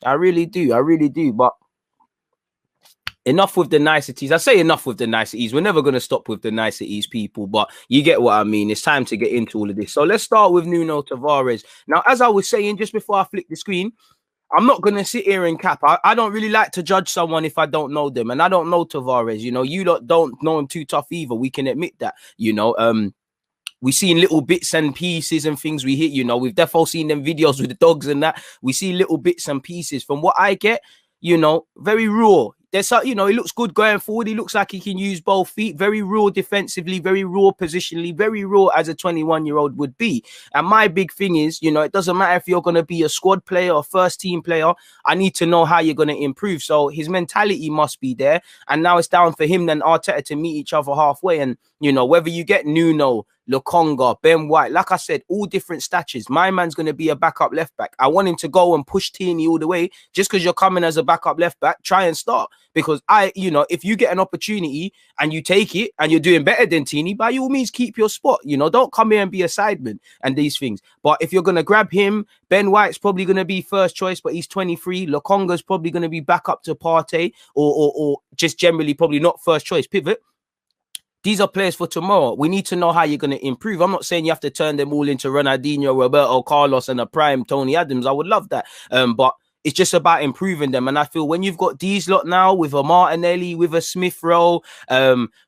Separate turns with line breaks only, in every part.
I really do. I really do. But enough with the niceties. I say enough with the niceties. We're never going to stop with the niceties, people, but you get what I mean. It's time to get into all of this. So let's start with Nuno Tavares. Now, as I was saying just before I flick the screen, I'm not going to sit here and cap. I don't really like to judge someone if I don't know them. And I don't know Tavares. You know, you don't know him too tough either. We can admit that, you know. We seen little bits and pieces and things we hit, you know. We've definitely seen them videos with the dogs and that. We see little bits and pieces. From what I get, you know, very raw. There's, you know, he looks good going forward. He looks like he can use both feet. Very raw defensively, very raw positionally, very raw as a 21-year-old would be. And my big thing is, you know, it doesn't matter if you're going to be a squad player or first team player. I need to know how you're going to improve. So his mentality must be there. And now it's down for him and Arteta to meet each other halfway. And, you know, whether you get Nuno, Lokonga, Ben White, like I said, all different statures. My man's going to be a backup left back. I want him to go and push Tierney all the way. Just because you're coming as a backup left back, try and start. Because you know, if you get an opportunity and you take it and you're doing better than Tierney, by all means, keep your spot. You know, don't come here and be a sideman and these things. But if you're going to grab him, Ben White's probably going to be first choice, but he's 23. Lokonga's probably going to be back up to Partey or just generally probably not first choice pivot. These are players for tomorrow. We need to know how you're going to improve. I'm not saying you have to turn them all into Ronaldinho, Roberto Carlos, and a prime Tony Adams. I would love that. But it's just about improving them. And I feel when you've got these lot now with a Martinelli, with a Smith Rowe,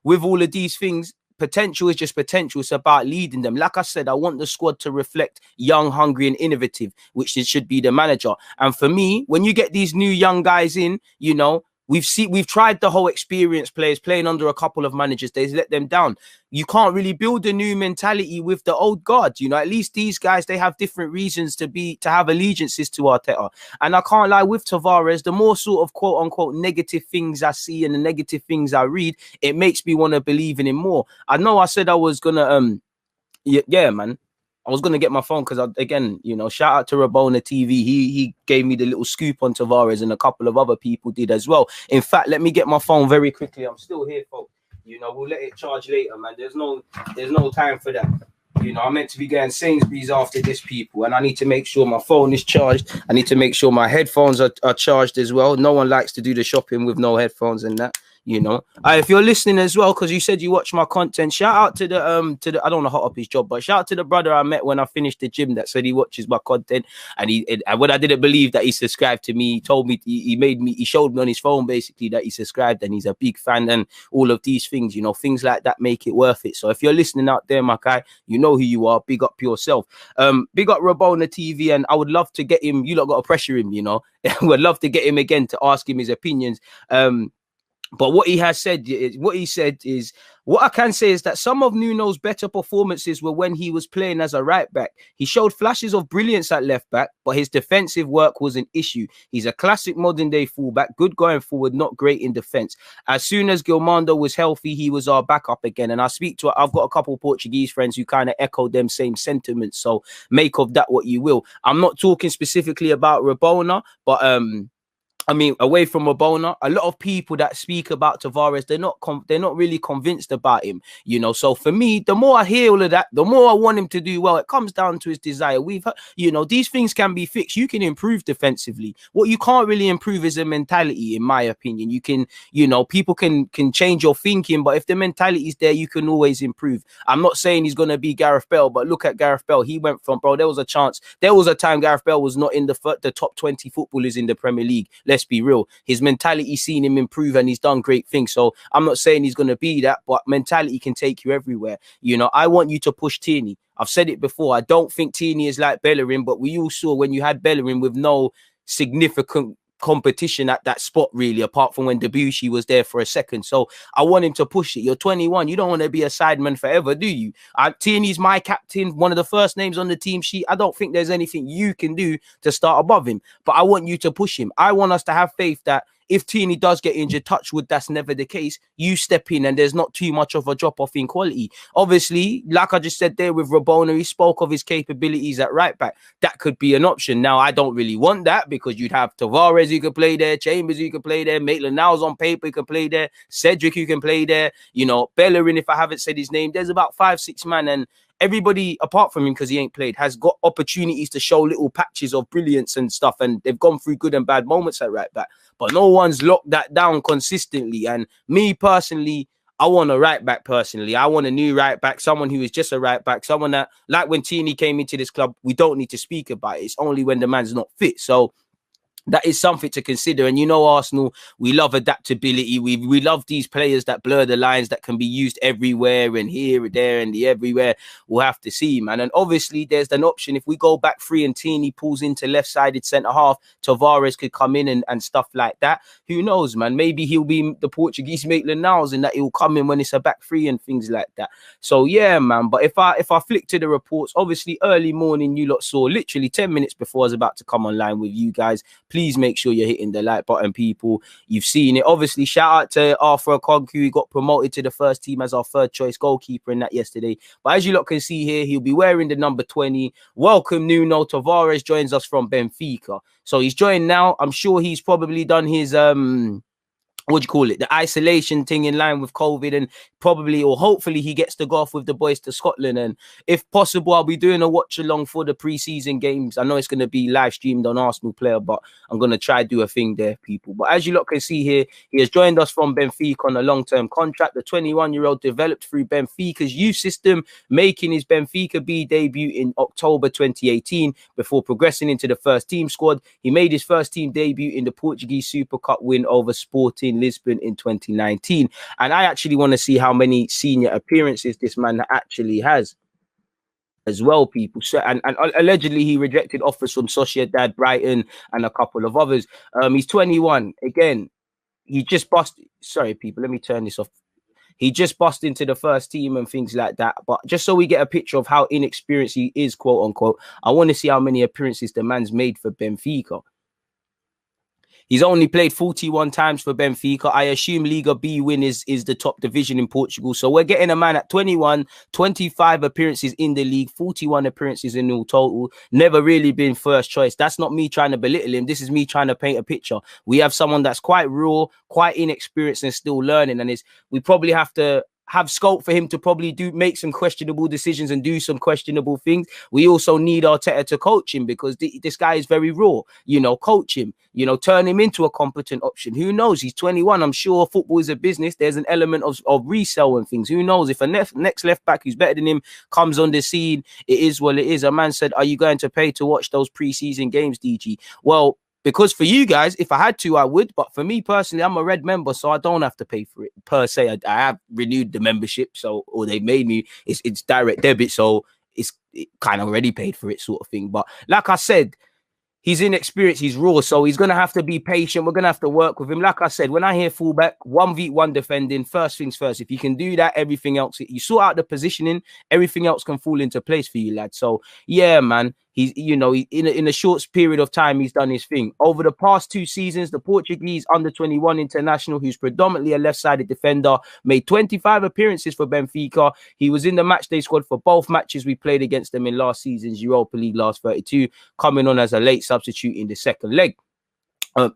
with all of these things, potential is just potential. It's about leading them. Like I said, I want the squad to reflect young, hungry, and innovative, which it should be the manager. And for me, when you get these new young guys in, you know, we've tried the whole experienced players playing under a couple of managers. They let them down. You can't really build a new mentality with the old guard. You know, at least these guys, they have different reasons to have allegiances to Arteta. And I can't lie, with Tavares, the more sort of quote unquote negative things I see and the negative things I read, it makes me want to believe in him more. I know I said I was gonna yeah, man. I was going to get my phone because, again, you know, shout out to Rabona TV. He gave me the little scoop on Tavares and a couple of other people did as well. In fact, let me get my phone very quickly. I'm still here, folks. You know, we'll let it charge later, man. There's no time for that. You know, I'm meant to be going Sainsbury's after this, people, and I need to make sure my phone is charged. I need to make sure my headphones are charged as well. No one likes to do the shopping with no headphones and that. You know, if you're listening as well, because you said you watch my content, shout out to the I don't know hot up his job, but shout out to the brother I met when I finished the gym that said he watches my content, and when I didn't believe that he subscribed to me, he told me he showed me on his phone basically that he subscribed and he's a big fan and all of these things. You know, things like that make it worth it. So if you're listening out there, my guy, you know who you are. Big up yourself. Big up Rabona TV, and I would love to get him. You lot got to pressure him. You know, would love to get him again to ask him his opinions. But what he said is, what I can say is that some of Nuno's better performances were when he was playing as a right back. He showed flashes of brilliance at left back, but his defensive work was an issue. He's a classic modern day fullback, good going forward, not great in defense. As soon as Gilmando was healthy, he was our backup again. And I've got a couple of Portuguese friends who kind of echo them same sentiments. So make of that what you will. I'm not talking specifically about Rabona, but I mean, away from Rabona, a lot of people that speak about Tavares, they're not really convinced about him, you know. So for me, the more I hear all of that, the more I want him to do well. It comes down to his desire. You know, these things can be fixed. You can improve defensively. What you can't really improve is a mentality, in my opinion. You can, you know, people can change your thinking, but if the mentality is there, you can always improve. I'm not saying he's going to be Gareth Bale, but look at Gareth Bale. He went from, there was a time Gareth Bale was not in the top 20 footballers in the Premier League. Let's be real. His mentality seen him improve and he's done great things. So I'm not saying he's going to be that, but mentality can take you everywhere. You know, I want you to push Tierney. I've said it before. I don't think Tierney is like Bellerin, but we all saw when you had Bellerin with no significant competition at that spot, really, apart from when Debussy was there for a second. So I want him to push it. You're 21. You don't want to be a sideman forever, do you? Tierney's my captain, one of the first names on the team sheet. I don't think there's anything you can do to start above him, but I want you to push him. I want us to have faith that if Tierney does get injured, touch wood, that's never the case. You step in and there's not too much of a drop-off in quality. Obviously, like I just said there with Rabona, he spoke of his capabilities at right back. That could be an option. Now, I don't really want that because you'd have Tavares who could play there, Chambers who could play there, Maitland-Niles on paper who can play there, Cedric who can play there, you know, Bellerin, if I haven't said his name. There's about 5-6 men, everybody apart from him, because he ain't played, has got opportunities to show little patches of brilliance and stuff, and they've gone through good and bad moments at right back, but no one's locked that down consistently. And me personally, I want a right back personally. I want a new right back, someone who is just a right back, someone that, like when Tierney came into this club, we don't need to speak about it. It's only when the man's not fit. So that is something to consider. And you know, Arsenal, we love adaptability. We love these players that blur the lines, that can be used everywhere and here, there, and the everywhere. We'll have to see, man. And obviously, there's an option. If we go back free and Tierney pulls into left-sided centre-half, Tavares could come in and stuff like that. Who knows, man? Maybe he'll be the Portuguese Maitland-Niles, and that he'll come in when it's a back three and things like that. So, yeah, man. But if I flick to the reports, obviously, early morning, you lot saw literally 10 minutes before I was about to come online with you guys. Please make sure you're hitting the like button, people. You've seen it. Obviously, shout out to Arthur Okonkwo, who got promoted to the first team as our third choice goalkeeper in that yesterday. But as you lot can see here, he'll be wearing the number 20. Welcome, Nuno Tavares joins us from Benfica. So he's joined now. I'm sure he's probably done his what do you call it, the isolation thing in line with COVID, and probably or hopefully he gets to go off with the boys to Scotland. And if possible, I'll be doing a watch along for the pre-season games. I know it's going to be live streamed on Arsenal Player, but I'm going to try to do a thing there, people. But as you lot can see here, he has joined us from Benfica on a long-term contract. The 21-year-old developed through Benfica's youth system, making his Benfica B debut in October 2018 before progressing into the first team squad. He made his first team debut in the Portuguese Super Cup win over Sporting Lisbon in 2019. And I actually want to see how many senior appearances this man actually has as well, people. So, and allegedly he rejected offers from Sociedad, Brighton, and a couple of others. He's 21. Again, he just busted. Sorry, people, let me turn this off. He just busted into the first team and things like that. But just so we get a picture of how inexperienced he is, quote unquote, I want to see how many appearances the man's made for Benfica. He's only played 41 times for Benfica. I assume Liga B win is the top division in Portugal. So we're getting a man at 21, 25 appearances in the league, 41 appearances in all total. Never really been first choice. That's not me trying to belittle him. This is me trying to paint a picture. We have someone that's quite raw, quite inexperienced and still learning. And we probably have to have scope for him to probably make some questionable decisions and do some questionable things. We also need Arteta to coach him, because this guy is very raw. You know, coach him, you know, turn him into a competent option. Who knows? He's 21. I'm sure football is a business. There's an element of resale and things. Who knows? If a next left back who's better than him comes on the scene, it is what it is. A man said, are you going to pay to watch those preseason games, DG? Well, because for you guys, if I had to, I would. But for me personally, I'm a red member, so I don't have to pay for it per se. I have renewed the membership, or they made me. It's direct debit, so it's kind of already paid for it, sort of thing. But like I said, he's inexperienced, he's raw, so he's going to have to be patient. We're going to have to work with him. Like I said, when I hear fullback, 1v1 defending, first things first. If you can do that, everything else, you sort out the positioning, everything else can fall into place for you, lad. So, yeah, man. He's, you know, in a short period of time, he's done his thing. Over the past 2 seasons, the Portuguese under-21 international, who's predominantly a left-sided defender, made 25 appearances for Benfica. He was in the matchday squad for both matches we played against them in last season's Europa League last 32, coming on as a late substitute in the second leg.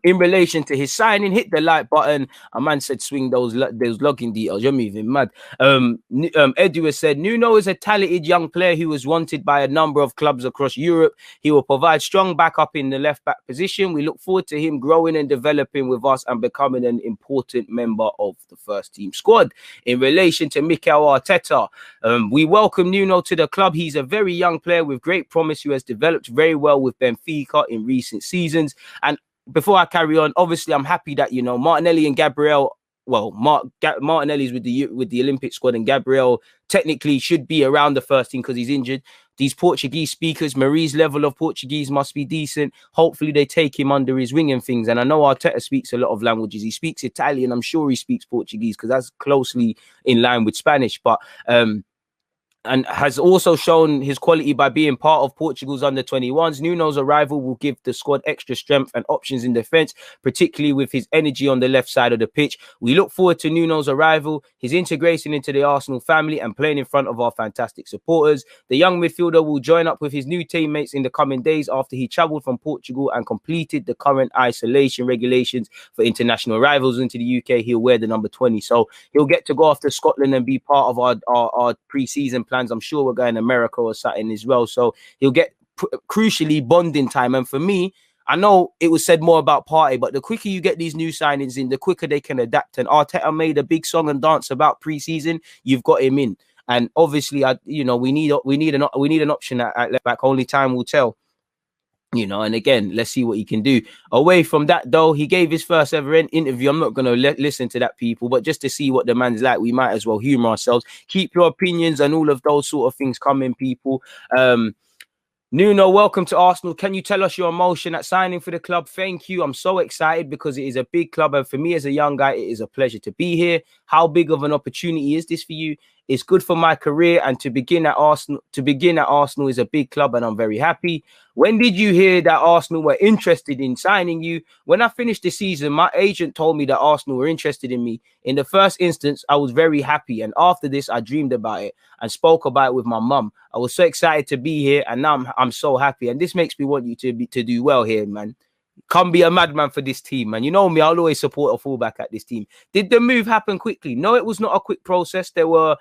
In relation to his signing, hit the like button. A man said, swing those login details. You're moving mad. Edu has said, Nuno is a talented young player who was wanted by a number of clubs across Europe. He will provide strong backup in the left back position. We look forward to him growing and developing with us and becoming an important member of the first team squad. In relation to Mikel Arteta, we welcome Nuno to the club. He's a very young player with great promise who has developed very well with Benfica in recent seasons. And before I carry on, obviously, I'm happy that, you know, Martinelli and Gabriel, well, Martinelli's with the Olympic squad, and Gabriel technically should be around the first team because he's injured. These Portuguese speakers, Marie's level of Portuguese must be decent. Hopefully, they take him under his wing and things. And I know Arteta speaks a lot of languages. He speaks Italian. I'm sure he speaks Portuguese because that's closely in line with Spanish. But and has also shown his quality by being part of Portugal's under-21s. Nuno's arrival will give the squad extra strength and options in defence, particularly with his energy on the left side of the pitch. We look forward to Nuno's arrival, his integration into the Arsenal family and playing in front of our fantastic supporters. The young midfielder will join up with his new teammates in the coming days after he travelled from Portugal and completed the current isolation regulations for international arrivals into the UK. He'll wear the number 20. So he'll get to go off to Scotland and be part of our pre-season plan fans. I'm sure we're going to America or something as well. So he'll get crucially bonding time. And for me, I know it was said more about party, but the quicker you get these new signings in, the quicker they can adapt. And Arteta made a big song and dance about pre-season. You've got him in, and obviously, we need an option at left back. Only time will tell. And again, let's see what he can do. Away from that, though, he gave his first ever interview. I'm not going to listen to that, people, but just to see what the man's like, we might as well humor ourselves. Keep your opinions and all of those sort of things coming, people. Nuno, welcome to Arsenal. Can you tell us your emotion at signing for the club? Thank you. I'm so excited because it is a big club. And for me as a young guy, it is a pleasure to be here. How big of an opportunity is this for you? It's good for my career, and to begin at Arsenal is a big club, and I'm very happy. When did you hear that Arsenal were interested in signing you? When I finished the season, my agent told me that Arsenal were interested in me. In the first instance, I was very happy, and after this, I dreamed about it and spoke about it with my mum. I was so excited to be here, and now I'm so happy, and this makes me want you to do well here, man. Come be a madman for this team, man. You know me, I'll always support a fullback at this team. Did the move happen quickly? No, it was not a quick process. There were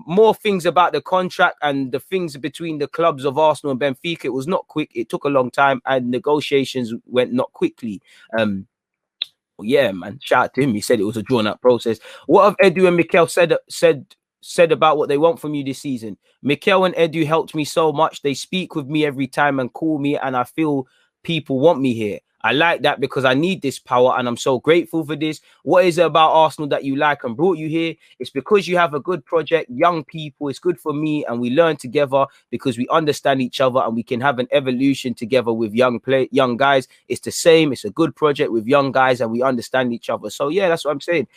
more things about the contract and the things between the clubs of Arsenal and Benfica. It was not quick. It took a long time, and negotiations went not quickly. Yeah, man. Shout out to him. He said it was a drawn-out process. What have Edu and Mikel said about what they want from you this season? Mikel and Edu helped me so much. They speak with me every time and call me, and I feel people want me here. I like that because I need this power, and I'm so grateful for this. What is it about Arsenal that you like and brought you here? It's because you have a good project, young people. It's good for me, and we learn together because we understand each other, and we can have an evolution together with young guys. It's the same. It's a good project with young guys, and we understand each other. So yeah, that's what I'm saying.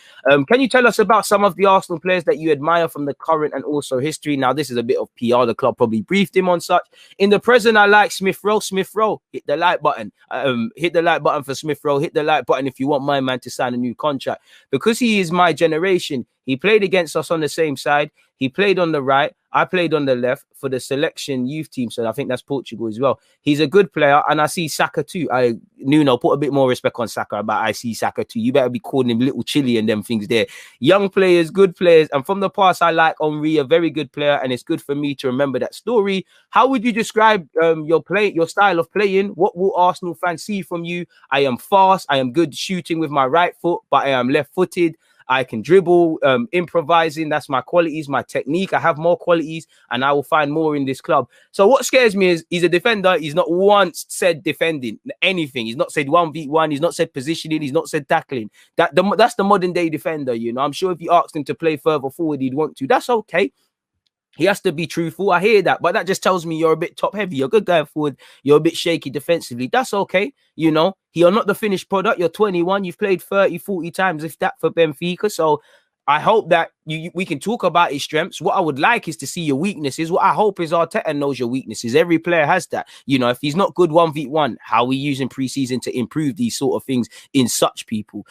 Can you tell us about some of the Arsenal players that you admire from the current and also history? Now, this is a bit of PR. The club probably briefed him on such. In the present, I like Smith Rowe. Hit the like button. Hit the like button for Smith Rowe. Hit the like button if you want my man to sign a new contract, because he is my generation. He played against us on the same side. He played on the right. I played on the left for the selection youth team. So I think that's Portugal as well. He's a good player. And I see Saka too. Nuno, put a bit more respect on Saka, but I see Saka too. You better be calling him Little Chilly and them things there. Young players, good players. And from the past, I like Henry, a very good player. And it's good for me to remember that story. How would you describe your style of playing? What will Arsenal fans see from you? I am fast. I am good shooting with my right foot, but I am left-footed. I can dribble, improvising. That's my qualities, my technique. I have more qualities, and I will find more in this club. So what scares me is he's a defender. He's not once said defending anything. He's not said 1v1. He's not said positioning. He's not said tackling. That's the modern day defender. I'm sure if you asked him to play further forward, he'd want to. That's okay. He has to be truthful. I hear that, but that just tells me you're a bit top heavy. You're good going forward. You're a bit shaky defensively. That's okay. You're not the finished product. You're 21. You've played 30, 40 times, if that, for Benfica. So I hope that we can talk about his strengths. What I would like is to see your weaknesses. What I hope is Arteta knows your weaknesses. Every player has that. If he's not good 1v1, how are we using preseason to improve these sort of things in such people?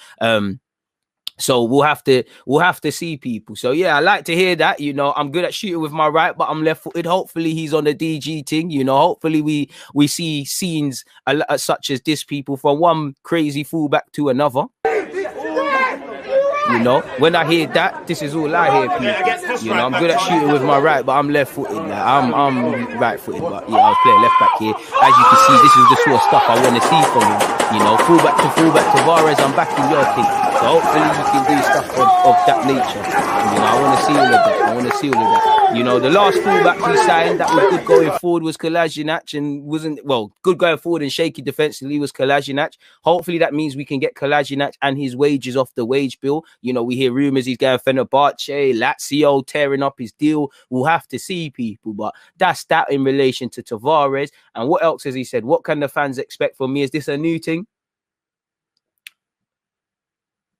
So we'll have to see, people. So yeah, I like to hear that. I'm good at shooting with my right, but I'm left-footed. Hopefully he's on the DG thing. Hopefully we see scenes such as this, people, from one crazy fullback to another. When I hear that, this is all I hear, people. I'm good at shooting with my right, but I'm left-footed. I'm right-footed, but yeah, I'll play left back here. As you can see, this is the sort of stuff I want to see from him. Fullback to Tavares, I'm back in your team. So hopefully you can do stuff of that nature. I want to see all of that. The last fullback we signed that was good going forward was Kolasinac, and good going forward and shaky defensively was Kolasinac. Hopefully that means we can get Kolasinac and his wages off the wage bill. We hear rumours he's going Fenerbahce, Lazio tearing up his deal. We'll have to see, people. But that's that in relation to Tavares. And what else has he said? What can the fans expect from me? Is this a new thing?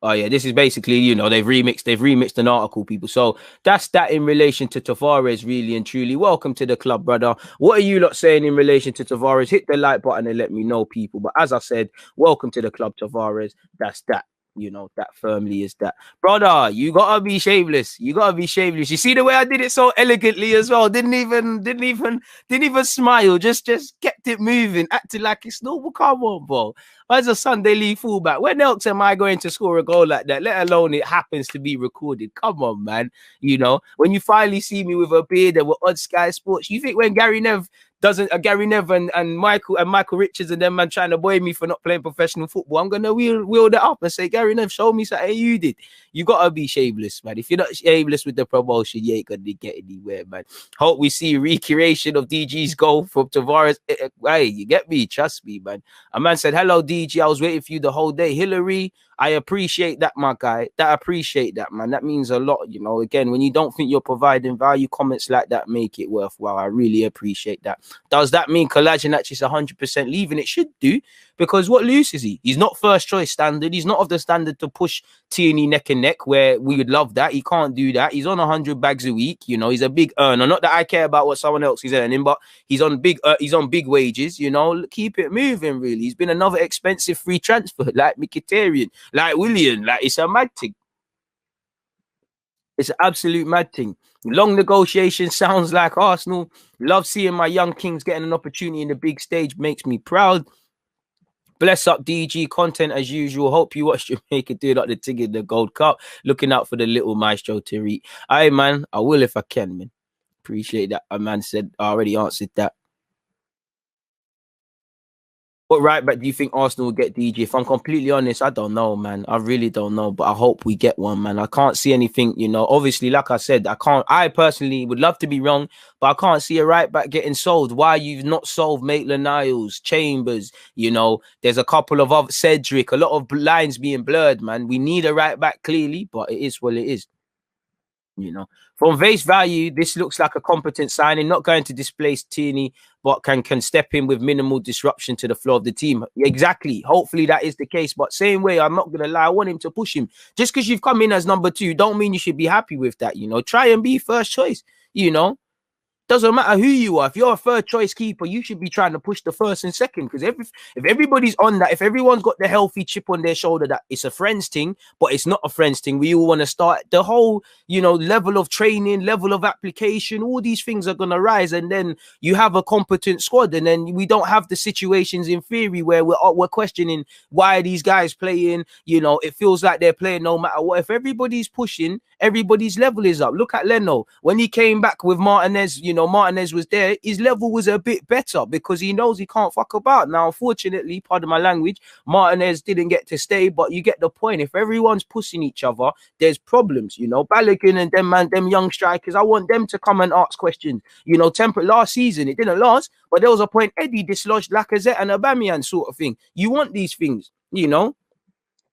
Oh yeah, this is basically, they've remixed an article, people. So that's that in relation to Tavares, really and truly. Welcome to the club, brother. What are you lot saying in relation to Tavares? Hit the like button and let me know, people. But as I said, welcome to the club, Tavares. That's that. That firmly is that. Brother, you gotta be shameless. You see the way I did it so elegantly as well. Didn't even smile. Just kept kept it moving, acting like it's normal. Come on, bro. As a Sunday league fullback, when else am I going to score a goal like that? Let alone it happens to be recorded. Come on, man. You know, when you finally see me with a beard and we're on Sky Sports, you think when Gary Nev and Michael Richards and them man trying to boy me for not playing professional football, I'm gonna wheel that up and say, Gary Nev, show me something you did. You gotta be shameless, man. If you're not shameless with the promotion, you ain't gonna get anywhere, man. Hope we see recreation of DG's goal from Tavares. Hey, you get me? Trust me, man. A man said, hello, DG. I was waiting for you the whole day. Hillary, I appreciate that, my guy. I appreciate that, man. That means a lot, you know. Again, when you don't think you're providing value, comments like that make it worthwhile. I really appreciate that. Does that mean Kolasinac is 100% leaving? It should do, because what use is he? He's not first choice standard. He's not of the standard to push Tierney neck and neck, where we would love that. He can't do that. He's on 100 bags a week. You know, he's a big earner. Not that I care about what someone else is earning, but he's on big wages. You know, keep it moving. Really, he's been another expensive free transfer, like Mkhitaryan, like Willian. Like, it's a mad thing. It's an absolute mad thing. Long negotiation sounds like Arsenal. Love seeing my young kings getting an opportunity in the big stage. Makes me proud. Bless up, DG. Content as usual. Hope you watch Jamaica do like the thing in the Gold Cup. Looking out for the little maestro to read. Aye, man. I will if I can, man. Appreciate that. A man said I already answered that. What right back do you think Arsenal will get, DG? If I'm completely honest, I don't know, man. I really don't know, but I hope we get one, man. I can't see anything, you know. Obviously, like I said, I personally would love to be wrong, but I can't see a right back getting sold. Why you've not sold Maitland-Niles, Chambers, you know, there's a couple of other, Cedric, a lot of lines being blurred, man. We need a right back clearly, but it is what it is. You know, from face value, this looks like a competent signing, not going to displace Tierney, but can step in with minimal disruption to the flow of the team. Exactly. Hopefully that is the case. But same way, I'm not going to lie, I want him to push him. Just because you've come in as number 2, don't mean you should be happy with that. You know, try and be first choice, you know. Doesn't matter who you are. If you're a third choice keeper, you should be trying to push the first and second. Because if everybody's on that, if everyone's got the healthy chip on their shoulder that it's a friends thing, but it's not a friends thing, we all want to start the whole, you know, level of training, level of application, all these things are going to rise. And then you have a competent squad. And then we don't have the situations in theory where we're questioning why are these guys playing. You know, it feels like they're playing no matter what. If everybody's pushing, everybody's level is up. Look at Leno. When he came back with Martinez, you know, Martinez was there, his level was a bit better because he knows he can't fuck about. Now, unfortunately, pardon my language, Martinez didn't get to stay, but you get the point. If everyone's pushing each other, there's problems, you know. Balogun and them young strikers, I want them to come and ask questions. You know, last season, it didn't last, but there was a point Eddie dislodged Lacazette and Aubameyang sort of thing. You want these things, you know,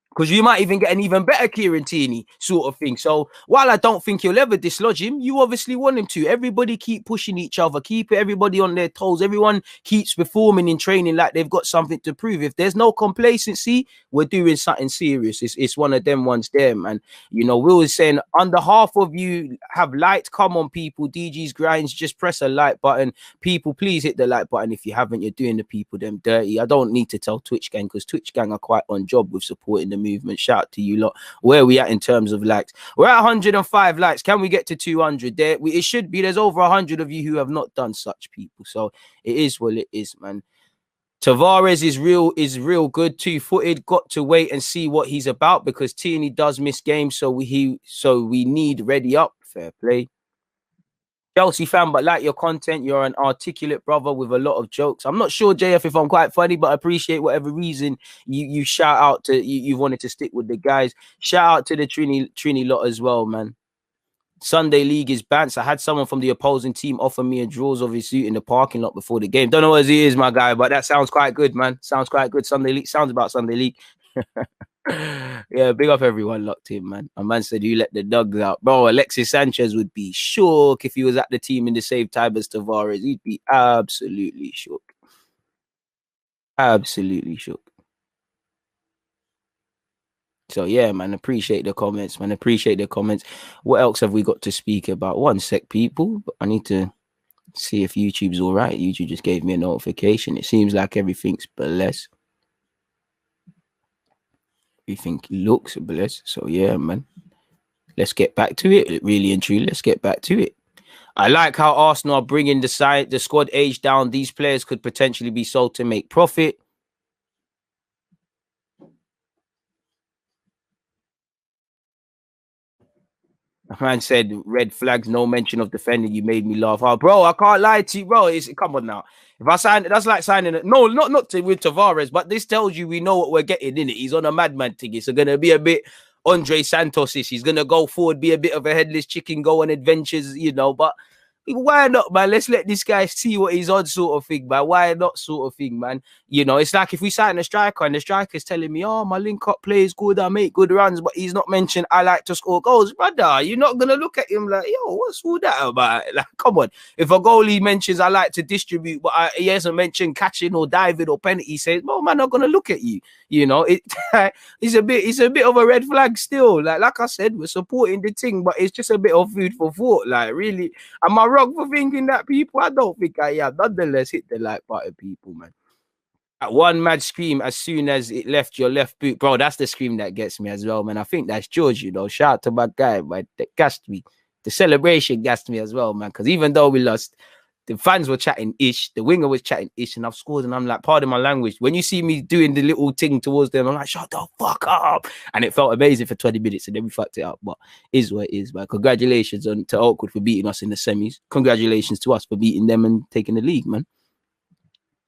because you might even get an even better Kieran Tierney sort of thing. So while I don't think you'll ever dislodge him, you obviously want him to. Everybody keep pushing each other, keep everybody on their toes. Everyone keeps performing in training like they've got something to prove. If there's no complacency, we're doing something serious. It's one of them ones there, man. You know, Will is saying, under half of you have liked. Come on, people. DG's grinds, just press a like button. People, please hit the like button. If you haven't, you're doing the people them dirty. I don't need to tell Twitch gang, because Twitch gang are quite on job with supporting the movement. Shout out to you lot. Where are we at in terms of likes? We're at 105 likes. Can we get to 200? It should be. There's over 100 of you who have not done such, people. So it is what it is, man. Tavares is real good, 2-footed. Got to wait and see what he's about, because Tierney does miss games, so we need ready up. Fair play. Chelsea fan, but like your content. You're an articulate brother with a lot of jokes. I'm not sure, JF, if I'm quite funny, but I appreciate whatever reason you shout out to. You wanted to stick with the guys. Shout out to the Trini lot as well, man. Sunday league is bants. I had someone from the opposing team offer me a drawers of his suit in the parking lot before the game. Don't know what it is, my guy, but that sounds quite good, man. Sounds quite good. Sunday league sounds about Sunday league. Yeah, big up everyone locked in, man. A man said, you let the dogs out. Bro, Alexis Sanchez would be shook if he was at the team in the same time as Tavares. He'd be absolutely shook. Absolutely shook. So, yeah, man, appreciate the comments, man. Appreciate the comments. What else have we got to speak about? One sec, people. I need to see if YouTube's all right. YouTube just gave me a notification. It seems like everything's blessed. Everything looks blessed. So, yeah, man. Let's get back to it. Really and truly, let's get back to it. I like how Arsenal are bringing the squad age down. These players could potentially be sold to make profit. A man said, red flags, no mention of defending. You made me laugh. Oh, bro, I can't lie to you, bro. Come on now. If I sign it, that's like signing it. No, not with Tavares, but this tells you we know what we're getting in it. He's on a madman thing. It's going to be a bit Andre Santos-ish. He's going to go forward, be a bit of a headless chicken, go on adventures, you know, but why not, man? Let's let this guy see what he's on, sort of thing, man. Why not, sort of thing, man? You know, it's like if we sign a striker and the striker's telling me, oh, my link-up play is good, I make good runs, but he's not mentioned I like to score goals. Brother, you're not going to look at him like, yo, what's all that about? Like, come on. If a goalie mentions I like to distribute, but he hasn't mentioned catching or diving or penalty, he says, well, man, I'm not going to look at you. You know, it's a bit of a red flag still. Like I said, we're supporting the thing, but it's just a bit of food for thought. Like, really, am I wrong for thinking that, people? I don't think I am. Nonetheless, hit the like button, people, man. At one mad scream as soon as it left your left boot, bro. That's the scream that gets me as well, man. I think that's George, you know. Shout out to my guy, man. That gassed me. The celebration gassed me as well, man. Because even though we lost, the fans were chatting ish, the winger was chatting ish, and I've scored, and I'm like, pardon my language. When you see me doing the little thing towards them, I'm like, shut the fuck up. And it felt amazing for 20 minutes, and then we fucked it up. But is what it is, man. Congratulations to Oakwood for beating us in the semis. Congratulations to us for beating them and taking the league, man.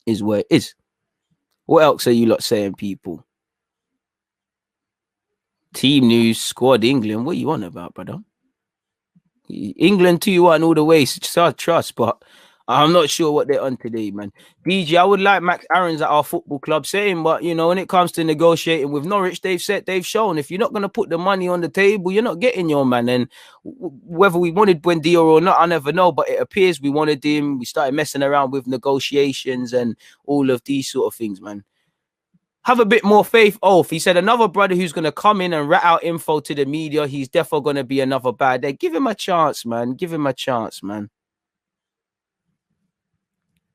Is what it is. What else are you lot saying, people? Team news, squad England. What are you on about, brother? England 2-1 all the way. So I trust, but I'm not sure what they're on today, man. DG, I would like Max Aarons at our football club saying, but you know, when it comes to negotiating with Norwich, they've shown if you're not going to put the money on the table, you're not getting your man. And whether we wanted Buendia or not, I never know, but it appears we wanted him. We started messing around with negotiations and all of these sort of things, man. Have a bit more faith. Oh, he said another brother who's going to come in and rat out info to the media. He's definitely going to be another bad day. Give him a chance, man. Give him a chance, man.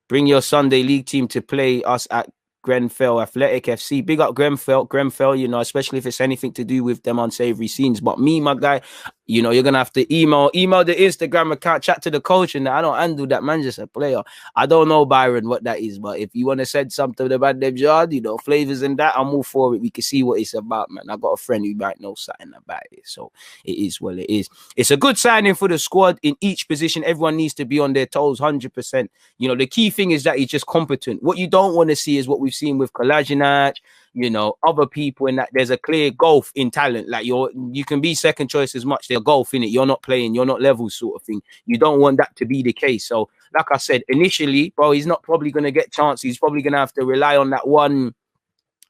Bring your Sunday league team to play us at Grenfell Athletic FC. Big up Grenfell, you know, especially if it's anything to do with them unsavory scenes. But me, my guy, you know, you're going to have to email the Instagram account, chat to the coach, and I don't handle that, man, just a player. I don't know, Byron, what that is, but if you want to send something about them, yard, you know, flavors and that, I'm all for it. We can see what it's about, man. I got a friend who might know something about it, so it is what it is. It's a good signing for the squad in each position. Everyone needs to be on their toes, 100%. You know, the key thing is that he's just competent. What you don't want to see is what we've seen with Kolasinac, you know, other people, in that there's a clear gulf in talent. Like you can be second choice as much. There's a gulf in it. You're not playing, you're not level, sort of thing. You don't want that to be the case. So, like I said, initially, bro, he's not probably going to get chances. He's probably going to have to rely on that one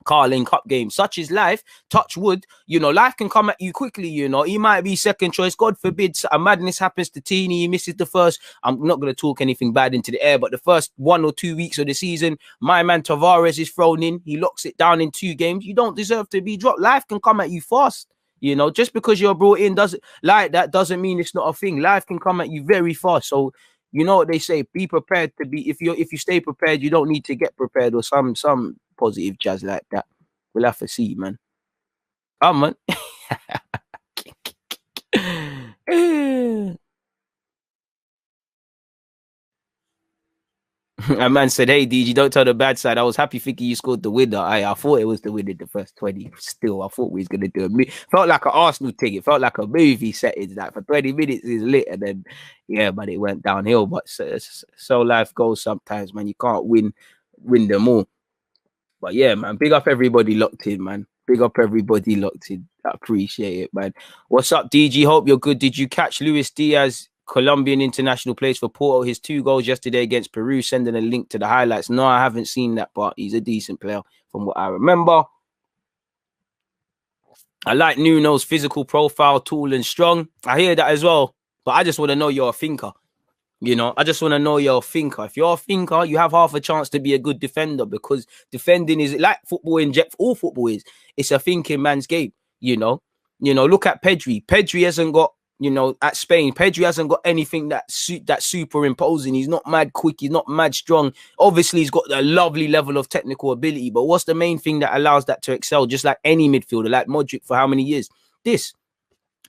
Carling Cup game. Such is life. Touch wood. You know, life can come at you quickly. You know, he might be second choice. God forbid a madness happens to Teeny. He misses the first. I'm not going to talk anything bad into the air, but the first 1 or 2 weeks of the season, my man Tavares is thrown in. He locks it down in 2 games. You don't deserve to be dropped. Life can come at you fast. You know, just because you're brought in doesn't mean it's not a thing. Life can come at you very fast. So, you know what they say, be prepared to be, if you stay prepared, you don't need to get prepared, or some positive jazz like that. We'll have to see, man. Oh, man. A man said, hey, DG, don't tell the bad side. I was happy thinking you scored the winner. I thought it was the winner the first 20. Still, I thought we was going to do a movie. Felt like an Arsenal thing. It felt like a movie setting. That for 20 minutes is lit. And then, yeah, but it went downhill. But so life goes sometimes, man. You can't win them all. But yeah, man, big up everybody locked in, man. Big up everybody locked in. I appreciate it, man. What's up, DG? Hope you're good. Did you catch Luis Diaz, Colombian international, plays for Porto? His 2 goals yesterday against Peru. Sending a link to the highlights. No, I haven't seen that, but he's a decent player from what I remember. I like Nuno's physical profile, tall and strong. I hear that as well, but I just want to know you're a thinker. You know, I just want to know you're a thinker. If you're a thinker, you have half a chance to be a good defender, because defending is like football in jet. All football is. It's a thinking man's game. You know, look at Pedri. Pedri hasn't got, you know, at Spain, Pedri hasn't got anything that's super imposing. He's not mad quick. He's not mad strong. Obviously, he's got a lovely level of technical ability. But what's the main thing that allows that to excel? Just like any midfielder, like Modric for how many years? This.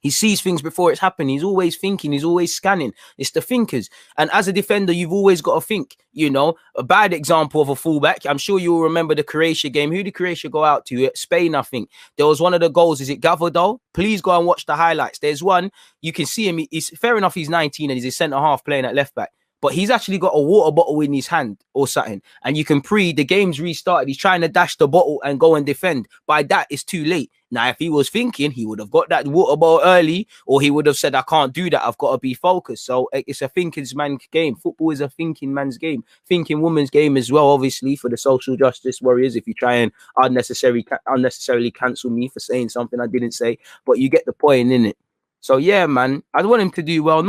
He sees things before it's happening. He's always thinking. He's always scanning. It's the thinkers. And as a defender, you've always got to think, you know, a bad example of a fullback. I'm sure you'll remember the Croatia game. Who did Croatia go out to? Spain, I think. There was one of the goals. Is it Gavardol? Please go and watch the highlights. There's one. You can see him. He's fair enough. He's 19 and he's a centre half playing at left back. But he's actually got a water bottle in his hand or something. And you can the game's restarted. He's trying to dash the bottle and go and defend. By that, it's too late. Now, if he was thinking, he would have got that water bottle early, or he would have said, I can't do that. I've got to be focused. So it's a thinking man's game. Football is a thinking man's game. Thinking woman's game as well, obviously, for the social justice warriors. If you try and unnecessarily cancel me for saying something I didn't say. But you get the point, innit? So, yeah, man, I want him to do well. Not